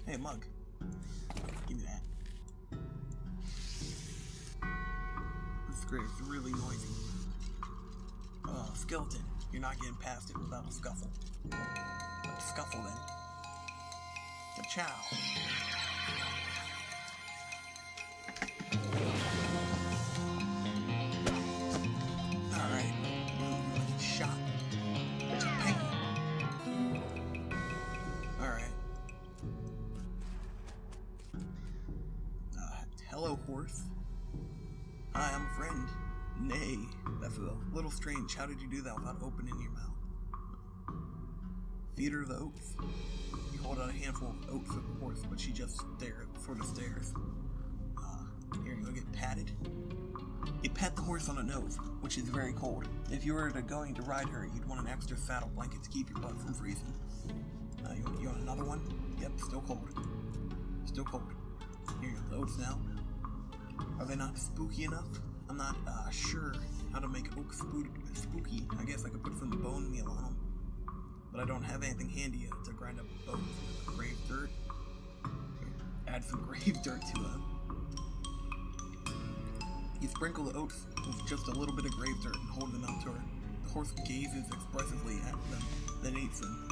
Hey, mug. Give me that. This grave's really noisy. Skeleton. You're not getting past it without a scuffle. Let's scuffle then. Ka-chow. Alright. You shot. Pain. Alright. Hello, horse. Hi, I'm a friend. Nay, that's a little strange. How did you do that without opening your mouth? Feed her the oats. You hold out a handful of oats at the horse, but she just sort of stares. Here you go, get patted. You pet the horse on the nose, which is very cold. If you were going to ride her, you'd want an extra saddle blanket to keep your butt from freezing. You want another one? Yep, still cold. Still cold. Here you go, the oats now. Are they not spooky enough? I'm not sure how to make oak spooky. I guess I could put some bone meal on them. But I don't have anything handy to grind up bones with grave dirt. Add some grave dirt to them. You sprinkle the oats with just a little bit of grave dirt and hold them out to her. The horse gazes expressively at them, then eats them.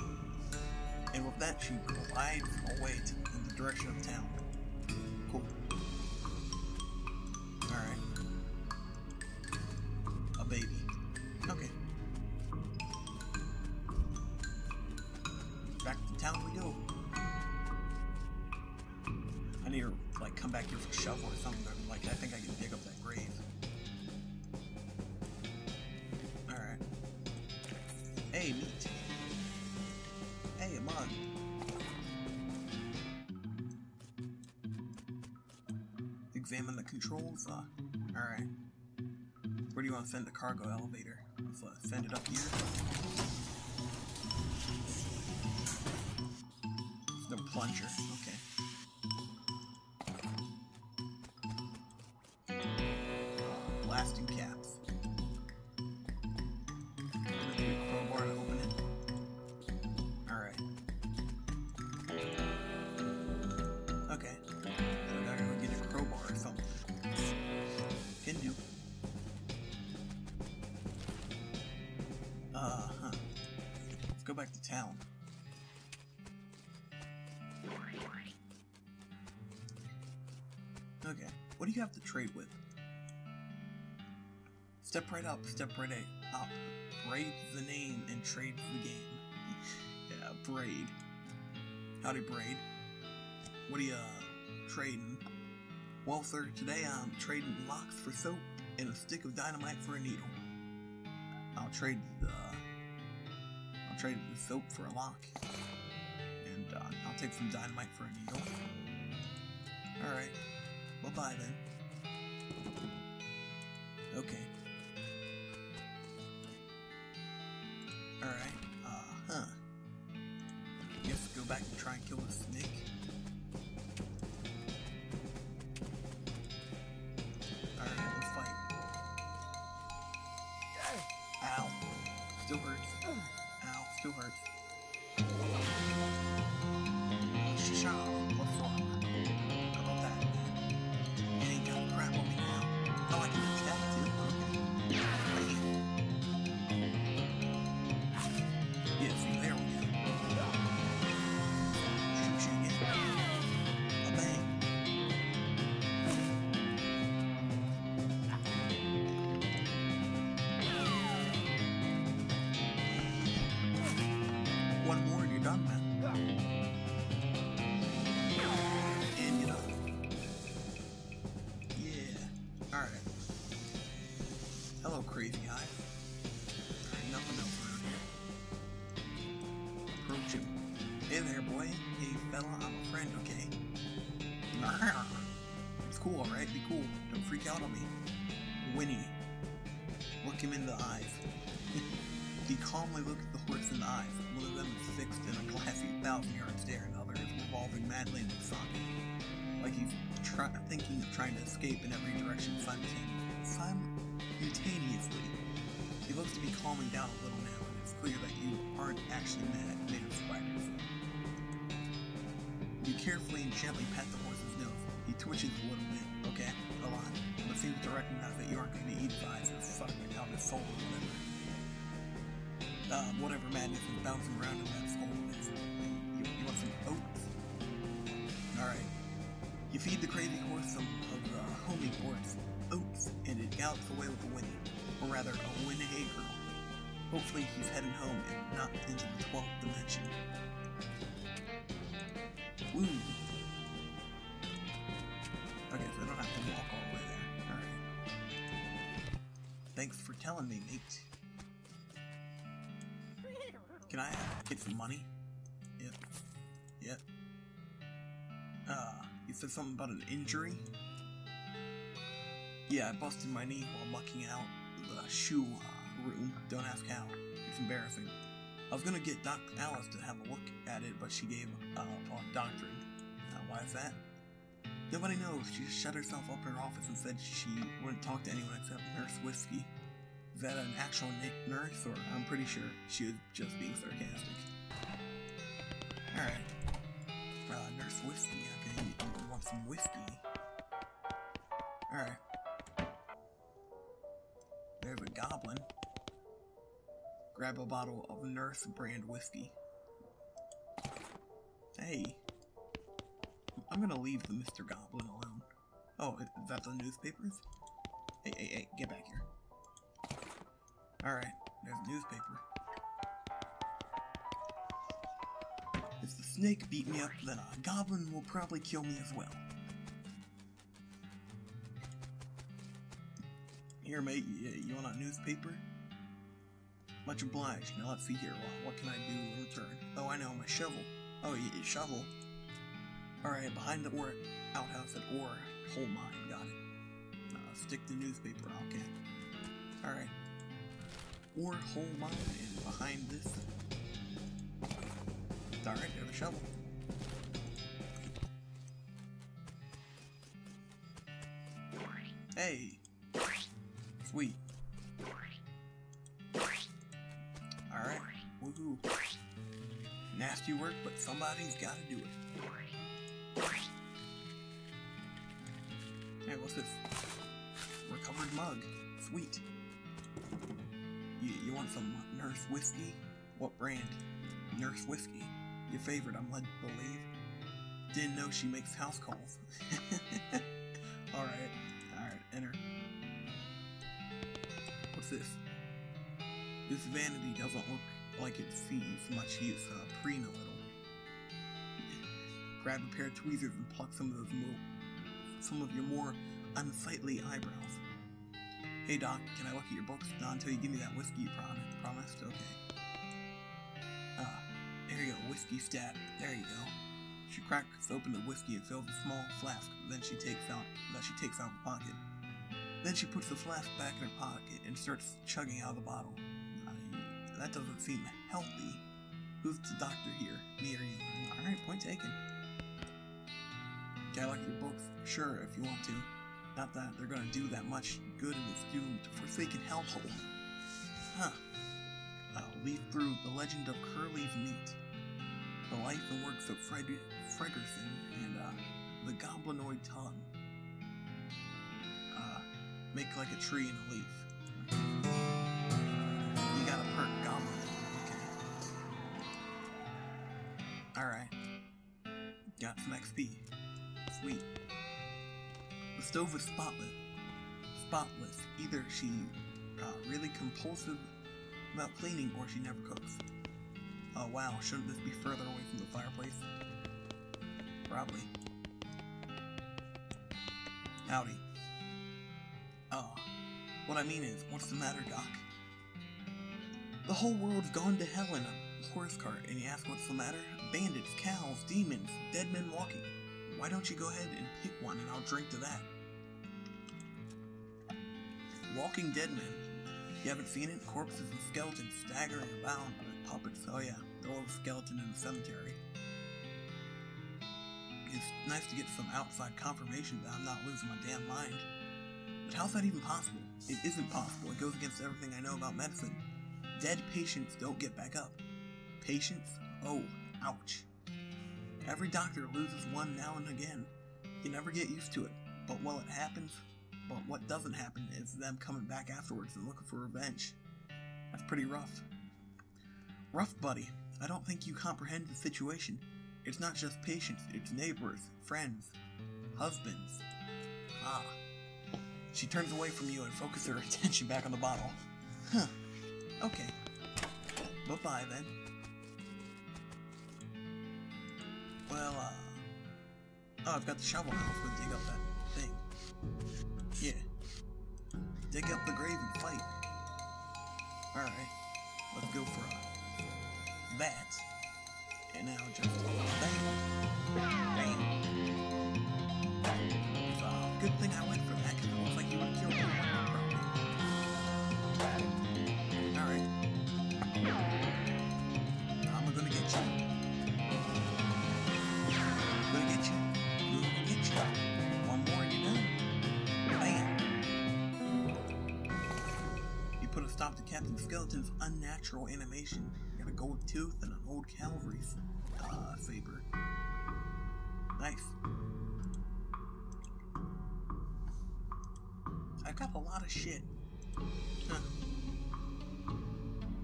And with that, she glides away in the direction of town. Cool. Alright. A baby. Okay. Back to town we go. I need to, like, come back here for a shovel or something. Like, I think I can dig up that grave. Alright. Hey, meat. Hey, a mug. Examine the controls. Alright. Where do you want to send the cargo elevator? Let's send it up here. There's no plunger. Okay. Blasting caps. I'm gonna need a crowbar to open it. Alright. Okay. So I gotta go get a crowbar or something. Can do. Let's go back to town. Okay. What do you have to trade with? Step right up, step right up. Braid the name and trade the game. Yeah, braid. Howdy, braid. What are you trading? Well, sir, today I'm trading locks for soap and a stick of dynamite for a needle. I'll trade the soap for a lock, and I'll take some dynamite for a needle. All right. Bye-bye then. Okay. Alright, Guess go back and try and kill the snake. Alright, let's fight. Ow. Still hurts. Ow, still hurts. Sha-sha. What's wrong? How about that? You ain't got crap on me now. Oh, I can attack too. Okay. Yeah, see, there we go. Shoot you again. A bang. One more and you're done, man. And you're done. Yeah. Alright. Hello, crazy eye. Nothing else around here. Approach him. Hey there, boy. Hey, fella, I'm a friend, okay? It's cool, alright? Be cool. Don't freak out on me. Winnie. Look him in the eyes. He calmly looked at the horse in the eyes. One of them is fixed in a glassy 1,000-yard stare, and the other is revolving madly in the socket. Like he's thinking of trying to escape in every direction simultaneously. He looks to be calming down a little now, and it's clear that you aren't actually made of spiders. You carefully and gently pat the horse's nose. He twitches a little bit, okay? A lot. But seems to recognize that you aren't going to eat his eyes or suck out his soul or whatever. Whatever madness is bouncing around in that skull is. You want some oats? Alright. You feed the crazy horse some of the homing oats, and it gallops away with a whinny. Or rather, a whinny girl. Hopefully he's heading home and not into the 12th dimension. Woo! Okay, so I don't have to walk all the way there. Alright. Thanks for telling me, mate. Can I get some money? Yep. Yep. You said something about an injury? Yeah, I busted my knee while mucking out the shoe room. Don't ask how. It's embarrassing. I was gonna get Doc Alice to have a look at it, but she gave up on doctoring. Why is that? Nobody knows. She just shut herself up in her office and said she wouldn't talk to anyone except Nurse Whiskey. Is that an actual nurse, or I'm pretty sure she was just being sarcastic. Alright. Nurse Whiskey. Okay, you want some whiskey. Alright. There's a goblin. Grab a bottle of Nurse brand whiskey. Hey. I'm gonna leave the Mr. Goblin alone. Oh, is that the newspapers? Hey, get back here. Alright, there's a newspaper. If the snake beat me up, then a goblin will probably kill me as well. Here, mate, you want a newspaper? Much obliged. Now let's see here. What can I do in return? Oh, I know, my shovel. Oh, your shovel. Alright, behind the ore outhouse at ore coal mine. Got it. Stick the newspaper. Okay. Alright. Ore hole mine, and behind this. Alright, there's a shovel. Hey! Sweet. Alright, woohoo. Nasty work, but somebody's gotta do it. Hey, what's this? Recovered mug. Sweet. You want some Nurse Whiskey? What brand? Nurse Whiskey. Your favorite, I'm led to believe. Didn't know she makes house calls. Alright, enter. What's this? This vanity doesn't look like it sees much use. Preen a little. Grab a pair of tweezers and pluck some of your more unsightly eyebrows. Hey Doc, can I look at your books? Not until you give me that whiskey you promised? Okay. There you go, whiskey stat. There you go. She cracks open the whiskey and fills a small flask that she takes out of her pocket. Then she puts the flask back in her pocket and starts chugging out of the bottle. That doesn't seem healthy. Who's the doctor here? Me or you? Alright, point taken. Can I look at your books? Sure, if you want to. Not that they're gonna do that much good in this doomed, forsaken hellhole. Huh. I'll leaf through The Legend of Curly's Meat, The Life and Works of Fregerson, and The Goblinoid Tongue. Make like a tree and a leaf. You got a perk goblin. Okay. Alright. Got some XP. Sweet. The stove is spotless. Either she really compulsive about cleaning or she never cooks. Oh wow, shouldn't this be further away from the fireplace? Probably. Howdy. What I mean is, what's the matter, Doc? The whole world's gone to hell in a horse cart, and you ask what's the matter? Bandits, cows, demons, dead men walking. Why don't you go ahead and pick one and I'll drink to that? Walking dead men. You haven't seen it? Corpses and skeletons staggering about like puppets. Oh yeah, the old skeleton in the cemetery. It's nice to get some outside confirmation that I'm not losing my damn mind. But how's that even possible? It isn't possible. It goes against everything I know about medicine. Dead patients don't get back up. Patients? Oh, ouch. Every doctor loses one now and again. You never get used to it, but while it happens, but what doesn't happen is them coming back afterwards and looking for revenge. That's pretty rough. Rough, buddy. I don't think you comprehend the situation. It's not just patients, it's neighbors, friends, husbands. Ah. She turns away from you and focuses her attention back on the bottle. Huh. Okay. Bye-bye, then. Well, oh, I've got the shovel now. Let's go dig up that thing. Yeah. Dig up the grave and fight. Alright. Let's go for that. And now just bang. Bang. It's a good thing I went for that, because it looks like you would have killed me. Alright. I'm gonna get you. I'm gonna get you. I'm gonna get you. One more and you're done. Bam. You put a stop to Captain Skeleton's unnatural animation. You got a gold tooth and an old cavalry saber. Nice. I got a lot of shit. Huh.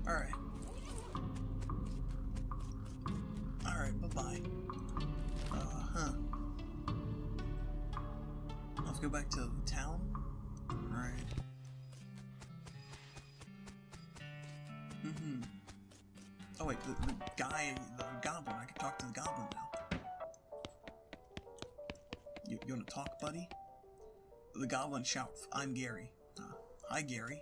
Alright. Alright, bye-bye. Let's go back to the town. Alright. Oh wait, the guy, the goblin, I can talk to the goblin now. You wanna talk, buddy? The goblin shouts, I'm Gary. Hi, Gary.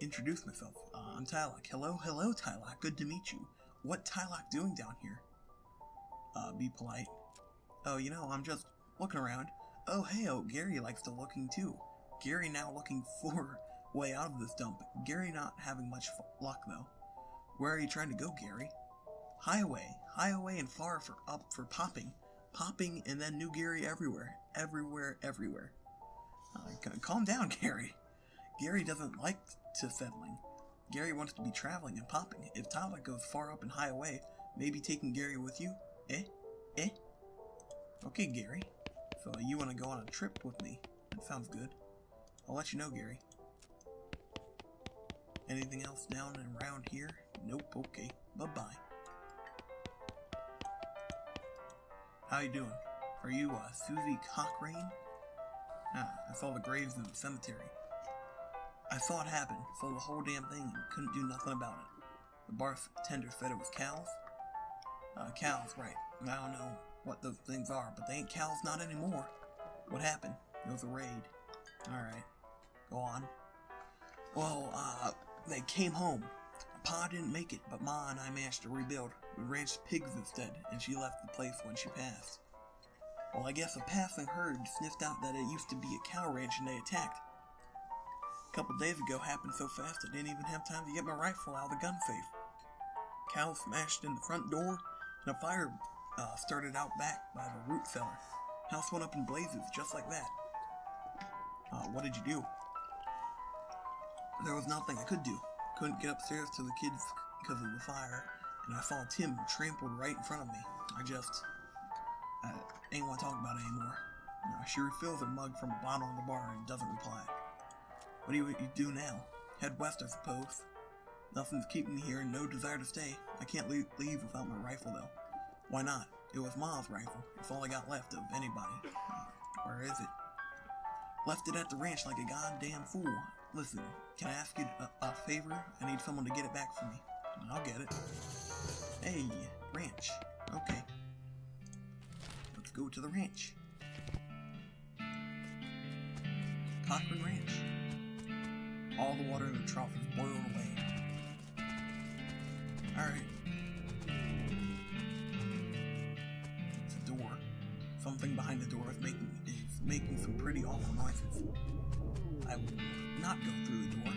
Introduce myself. I'm Tialoc. Hello, Tialoc. Good to meet you. What Tialoc doing down here? Be polite. Oh, you know, I'm just looking around. Oh, hey, Gary likes to looking too. Gary now looking for way out of this dump. Gary not having much luck, though. Where are you trying to go, Gary? Highway and far for popping. Popping and then new Gary everywhere. Everywhere. Calm down, Gary. Gary doesn't like to settling. Gary wants to be traveling and popping. If Tialoc goes far up and high away, maybe taking Gary with you? Eh? Okay, Gary. So you want to go on a trip with me? That sounds good. I'll let you know, Gary. Anything else down and around here? Nope, okay. Bye-bye. How you doing? Are you, Susie Cochrane? I saw the graves in the cemetery. I saw it happen, saw the whole damn thing, and couldn't do nothing about it. The bartender said it was cows? Cows, right. I don't know what those things are, but they ain't cows not anymore. What happened? It was a raid. Alright. Go on. Well, they came home. Pa didn't make it, but Ma and I managed to rebuild. We raised pigs instead, and she left the place when she passed. Well, I guess a passing herd sniffed out that it used to be a cow ranch and they attacked. A couple days ago happened so fast I didn't even have time to get my rifle out of the gun safe. Cows smashed in the front door, and a fire started out back by the root cellar. House went up in blazes, just like that. What did you do? There was nothing I could do. Couldn't get upstairs to the kids because of the fire, and I saw Tim trampled right in front of me. I ain't want to talk about it anymore. She refills her mug from a bottle in the bar and doesn't reply. What do you do now? Head west, I suppose. Nothing's keeping me here and no desire to stay. I can't leave without my rifle, though. Why not? It was Ma's rifle. It's all I got left of anybody. Where is it? Left it at the ranch like a goddamn fool. Listen, can I ask you a favor? I need someone to get it back for me. I'll get it. Hey, ranch. Okay. Let's go to the ranch. Cochrane Ranch. All the water in the trough is boiled away. Alright. It's a door. Something behind the door is making some pretty awful noises. I will not go through the door.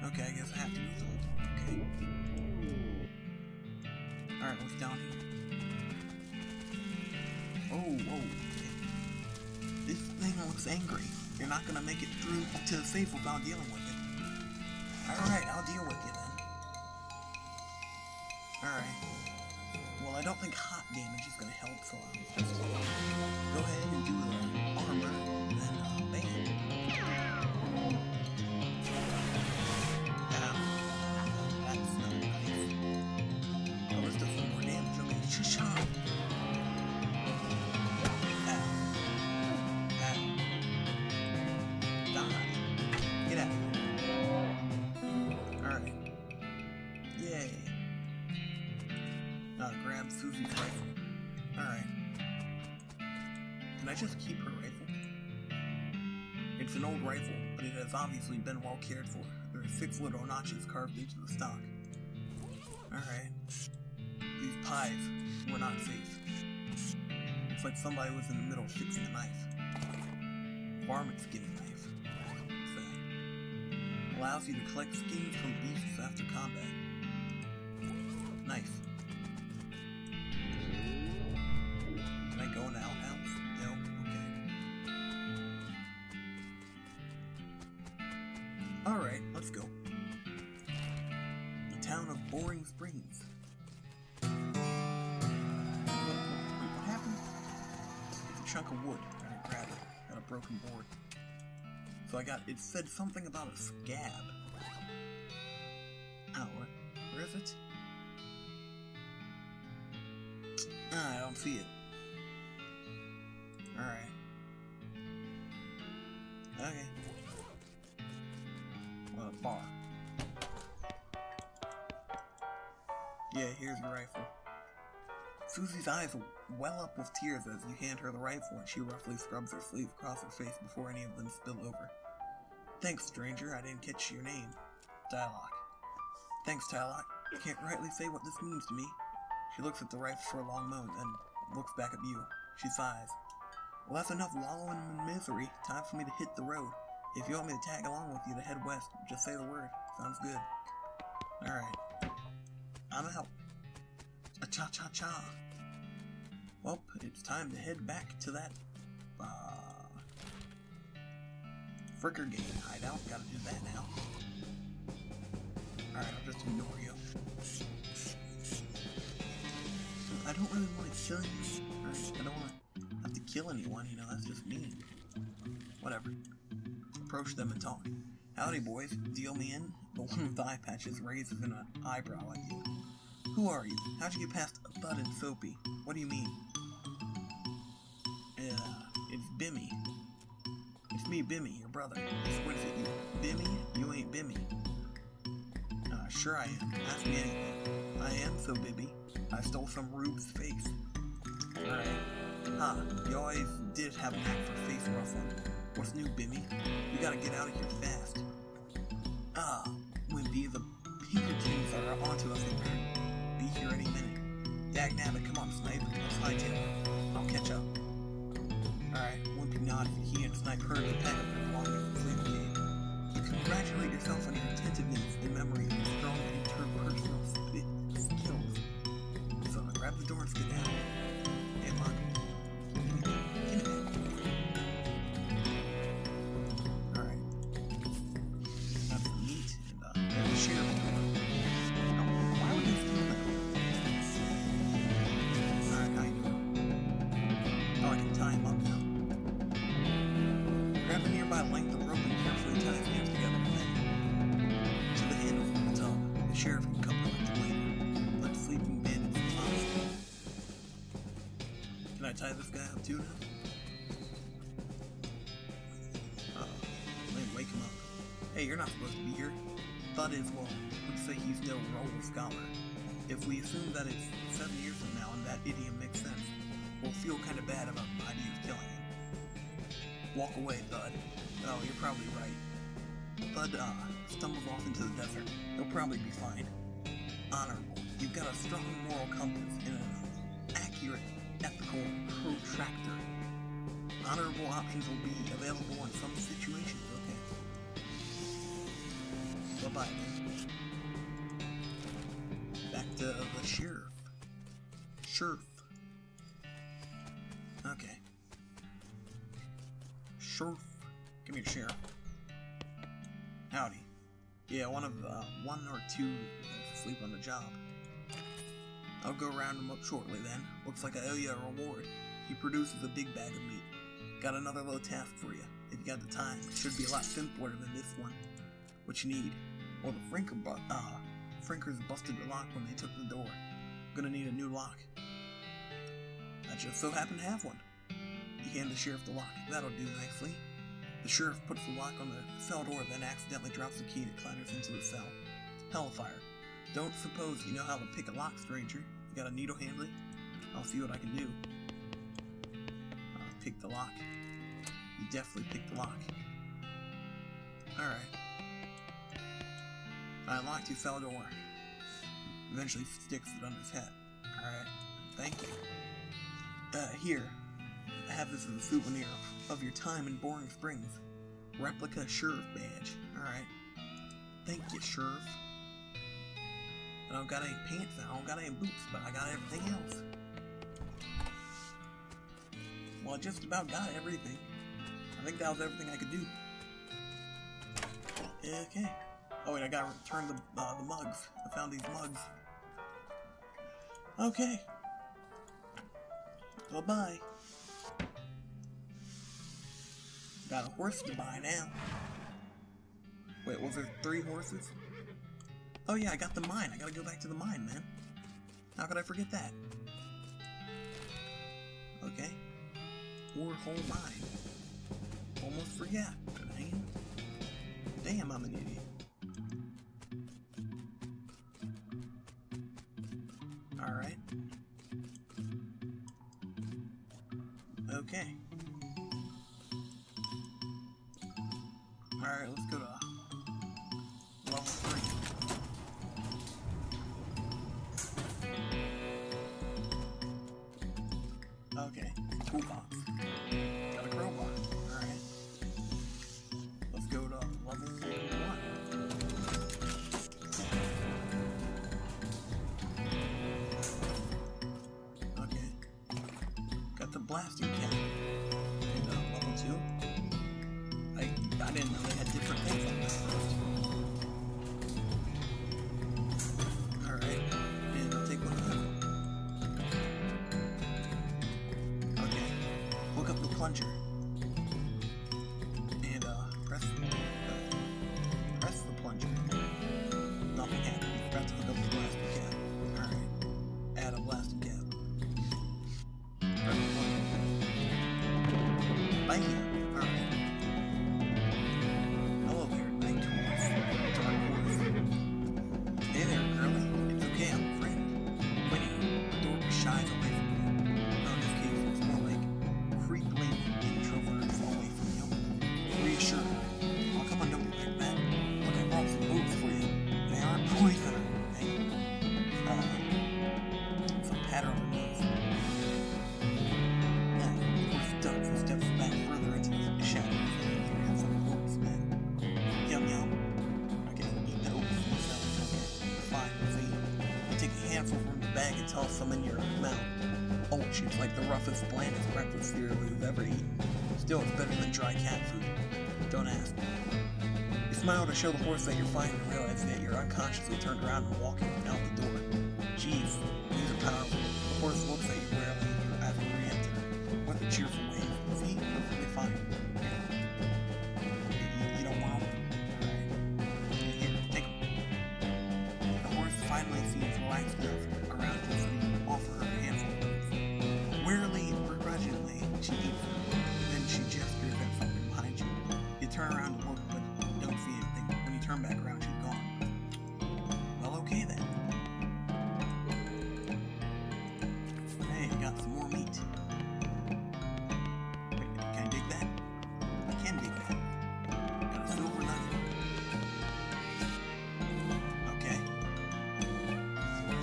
Okay, I guess I have to go through the door. Okay. Alright, what's down here? Oh, whoa. This thing looks angry. You're not gonna make it through to the safe without dealing with it. Alright, I'll deal with you then. Alright. Well, I don't think hot damage is going to help, so I'll just go ahead and do the armor, and then, bam. Ow. That's not nice. Oh, this does some more damage. Okay, cha-cha. Ow. Ow. Die. Get out of here. Alright. Yay. Grab Susie's rifle. Alright. Can I just keep her rifle? It's an old rifle, but it has obviously been well cared for. There are 6 little notches carved into the stock. Alright. These pies were not safe. Looks like somebody was in the middle fixing a knife. Varmint skinning knife. What's that? Allows you to collect skins from beasts after combat. Nice. Can I go in the outhouse? No? Okay. Alright, let's go. The town of Boring Springs. Wait, what happened? It's a chunk of wood. I grab it. Got a broken board. So it said something about a scab. Oh, where is it? Ah, I don't see it. Alright. Okay. Well, a bar. Yeah, here's your rifle. Susie's eyes well up with tears as you hand her the rifle and she roughly scrubs her sleeve across her face before any of them spill over. Thanks, stranger. I didn't catch your name. Tialoc. Thanks, Tialoc. I can't rightly say what this means to me. She looks at the rifle for a long moment, then looks back at you. She sighs. Well, that's enough wallowing in misery. Time for me to hit the road. If you want me to tag along with you to head west, just say the word. Sounds good. Alright. I'm out. A-cha-cha-cha. Well, it's time to head back to that, Fricker Gang hideout. Gotta do that now. Alright, I'll just ignore you. I don't really want to kill you. Alright, I don't want to have to kill anyone, you know, that's just mean. Whatever. Approach them and talk. Howdy, boys. Deal me in? The one with the eye patches raises an eyebrow at you. Who are you? How'd you get past Thud and Soapy? What do you mean? It's Bimmy. It's me, Bimmy, your brother. What is it, you Bimmy? You ain't Bimmy. Sure I am. Ask me anything. I am so Bibby. I stole some Rube's face. Alright. You always did have a knack for face ruffling. What's new, Bimmy? We gotta get out of here fast. Wimpy, the Pinkertons are onto us and we're be here any minute. Dagnabbit, come on, Snipe. Let's hightail. I'll catch up. Alright, Wimpy nodded. He and Snipe heard the pen of belonging to the sleep cave. You congratulate yourself on your attentiveness and memory and strong interpersonal skills. So grab the door and sit down. Hey, Mark. Give me that. Alright. Have some meat and share of it. Why would you steal that? Alright, how you doing? Oh, I can tie him up now. Grab a nearby length of rope and carefully tie his hands together and then to the handle from the top. The sheriff can come collect him later. Let sleeping bandits honestly. Can I tie this guy up too now? Let me wake him up. Hey, you're not supposed to be here. Thought is, well, let's say he's no roller scholar. If we assume that it's 7 years from now and that idiom makes sense, we'll feel kind of bad about the idea of killing him. Walk away, Thud. Oh, you're probably right. Thud, stumbles off into the desert. He'll probably be fine. Honorable. You've got a strong moral compass and an accurate, ethical protractor. Honorable options will be available in some situations, okay? Bye-bye, then. Back to the sheriff. Sheriff. Okay. Sheriff. Come here, Sheriff. Howdy. Yeah, one or two asleep on the job. I'll go round him up shortly then. Looks like I owe you a reward. He produces a big bag of meat. Got another little task for you. If you got the time, it should be a lot simpler than this one. What you need? Well, the Frinkers busted the lock when they took the door. I'm gonna need a new lock. I just so happen to have one. You hand the sheriff the lock. That'll do nicely. The sheriff puts the lock on the cell door, then accidentally drops the key and it clatters into the cell. Hellfire. Don't suppose you know how to pick a lock, stranger. You got a needle handy? I'll see what I can do. Pick the lock. You definitely picked the lock. Alright. I unlocked your cell door. Eventually sticks it under his head. Alright. Thank you. Here. I have this as a souvenir of your time in Boring Springs. Replica sheriff badge. Alright. Thank you, sheriff. I don't got any pants, I don't got any boots, but I got everything else. Well, I just about got everything. I think that was everything I could do. Okay. Oh wait, I gotta return the mugs. I found these mugs. Okay. Bye-bye. Got a horse to buy now. Wait, was there 3 horses? Oh yeah, I got the mine. I gotta go back to the mine, man. How could I forget that? Okay. Ore hole mine. Almost forgot. Man. Damn, I'm an idiot. Alright. Okay. Alright, let's go to level 3. Okay, toolbox. Got a crowbar. Alright. Let's go to level 1. Okay. Got the blasting cap. And level 2. I didn't know they had different things on this first. Alright. And I'll take one of them. Look up the plunger and press the plunger. Nothing happened. You forgot to hook up the blasting cap. Alright. Add a blasting cap. Press the plunger. Bam! Alright. Hello there, night horse. Dark horse. Hey there, girlie. It's okay, I'm a friend. Winnie, the door shies away from you. No, in this case, it's more like creeping introverts away from you. Reassure her. Oh, come on, don't be like that. Look, I brought some boots for you. They aren't poison or anything. Some pattern on the nose. Yeah, of course, ducks and steps back further into the shadows. You have some boots, man. Yum yum. Okay, eat the oats myself. Okay, fine, see. You take a handful from the bag and toss some in your mouth. Oats is like the roughest, blandest breakfast cereal you've ever eaten. Still, it's better than dry cat food. Don't ask. You smile to show the horse that you're fine and realize that you're unconsciously turned around and walking out the door. Jeez, these are powerful. The horse looks at you warily as you re-enter. With a cheerful wave. See? Perfectly fine. You don't want them? Alright. Here, take them. The horse finally seems relaxed enough around you so you offer her a handful of boots. Wearily and begrudgingly, she eats them. Then she gestures at something behind you. You turn around to look, but don't see anything. When you turn back around, she's gone. Well, okay then. Hey, I got some more meat. Wait, can I dig that? I can dig that. Got a silver nugget. Okay.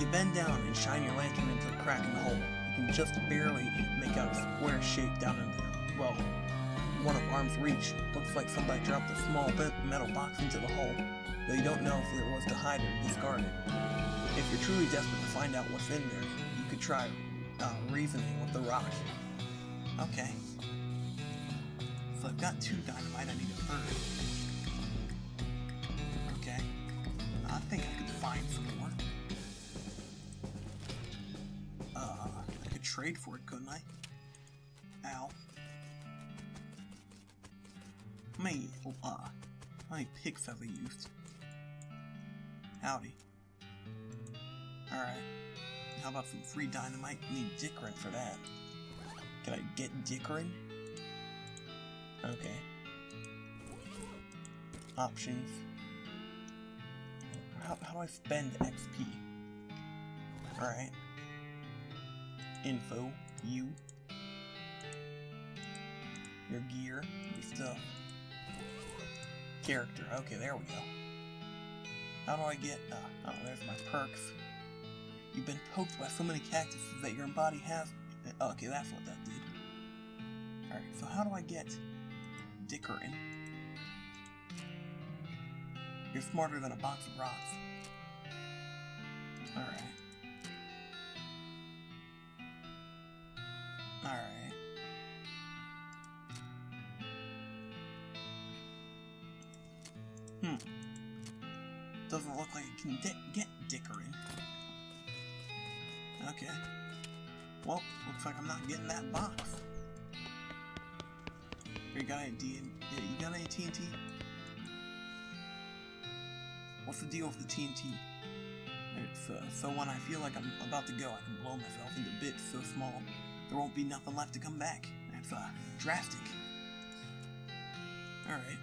You bend down and shine your lantern into the crack in the hole. You can just barely make out a square shape down in there. Well, one of arm's reach. Looks like somebody dropped a small metal box into the hole, though you don't know if it was to hide or discard it. If you're truly desperate to find out what's in there, you could try reasoning with the rock. Okay. So I've got 2 dynamite, I need a 3rd. Okay. I think I can find some more. trade for it, couldn't I? Ow. How many picks have I used? Howdy. Alright. How about some free dynamite? Need Dickerin for that. Can I get Dickerin? Okay. Options. How do I spend XP? Alright. Info. You. Your gear. Your stuff. Character. Okay, there we go. How do I get... oh, there's my perks. You've been poked by so many cactuses that your body has... okay, that's what that did. Alright, so how do I get Dickerin? You're smarter than a box of rocks. Alright. Alright. Doesn't look like it can get Dickerin. Okay. Well, looks like I'm not getting that box. You got any TNT? What's the deal with the TNT? It's, so when I feel like I'm about to go, I can blow myself into bits so small, there won't be nothing left to come back. That's, drastic. Alright.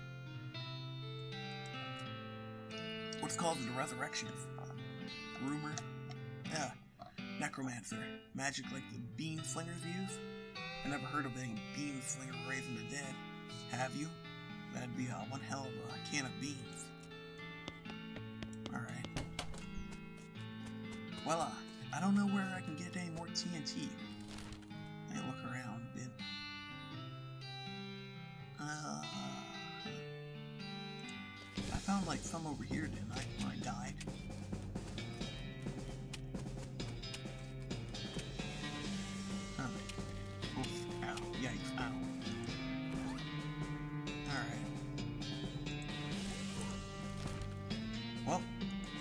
What's called the resurrection? Rumor? Yeah. Necromancer. Magic like the beam slingers use? I never heard of any beam slinger raising the dead. Have you? That'd be one hell of a can of beans. Alright. Well, I don't know where I can get any more TNT. I can look around a bit. I found like some over here, didn't I, when I died? Oof, ow, yikes, ow. Alright. Well,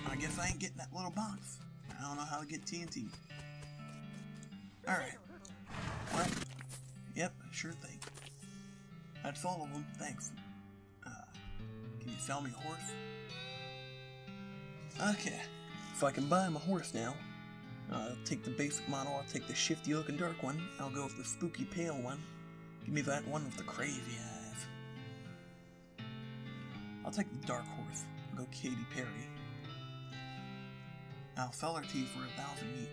I guess I ain't getting that little box. I don't know how to get TNT. Alright. Well, yep, sure thing. That's all of them, thanks. Can you sell me a horse? Okay, so I can buy him a horse now. I'll take the basic model, I'll take the shifty looking dark one, I'll go with the spooky pale one. Give me that one with the crazy eyes. I'll take the dark horse, I'll go Katy Perry. I'll sell her to you for 1,000 each.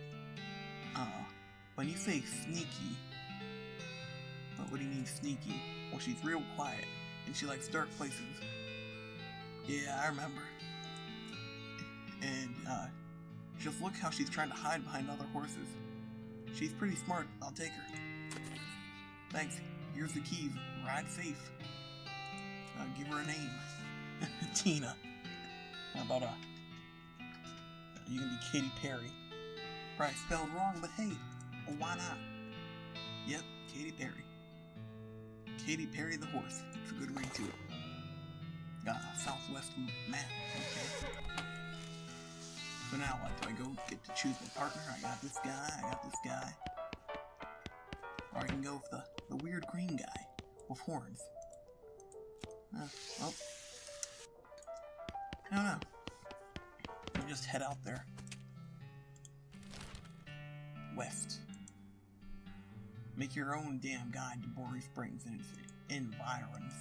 When you say sneaky, but what do you mean sneaky? Well, she's real quiet, and she likes dark places. Yeah, I remember. And, just look how she's trying to hide behind other horses. She's pretty smart, I'll take her. Thanks, here's the keys, ride safe. Give her a name. Tina. How about, you can be Katy Perry. Probably spelled wrong, but hey, why not? Yep, Katy Perry. Katy Perry the horse. It's a good ring to it. Got a southwest map, okay. So now what? Do I go get to choose my partner? I got this guy, I got this guy. Or I can go with the weird green guy with horns. Well, I don't know. Let me just head out there. West. Make your own damn guide to Boring Springs and its environs.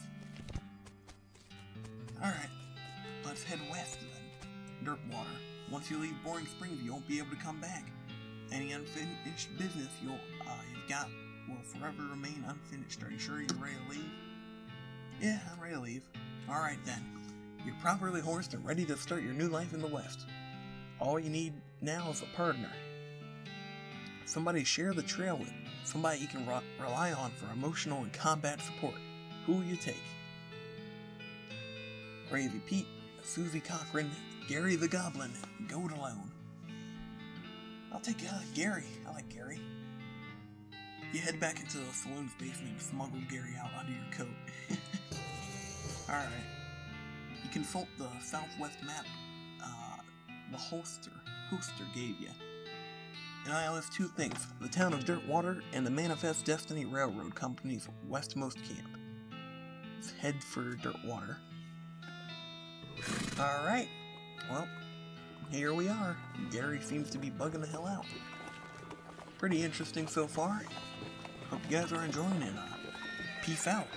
Alright, let's head west then. Dirtwater. Once you leave Boring Springs, you won't be able to come back. Any unfinished business you've got will forever remain unfinished. Are you sure you're ready to leave? Yeah, I'm ready to leave. Alright then. You're properly horsed and ready to start your new life in the West. All you need now is a partner. Somebody to share the trail with. Somebody you can rely on for emotional and combat support. Who will you take? Gravy Pete, Susie Cochran, Gary the Goblin, Goat Alone. I'll take Gary. I like Gary. You head back into the saloon's basement and smuggle Gary out under your coat. Alright. You consult the southwest map the hoster gave you. And I list two things, the town of Dirtwater and the Manifest Destiny Railroad Company's westmost camp. Let's head for Dirtwater. Alright, well, here we are. Gary seems to be bugging the hell out. Pretty interesting so far. Hope you guys are enjoying it. Peace out.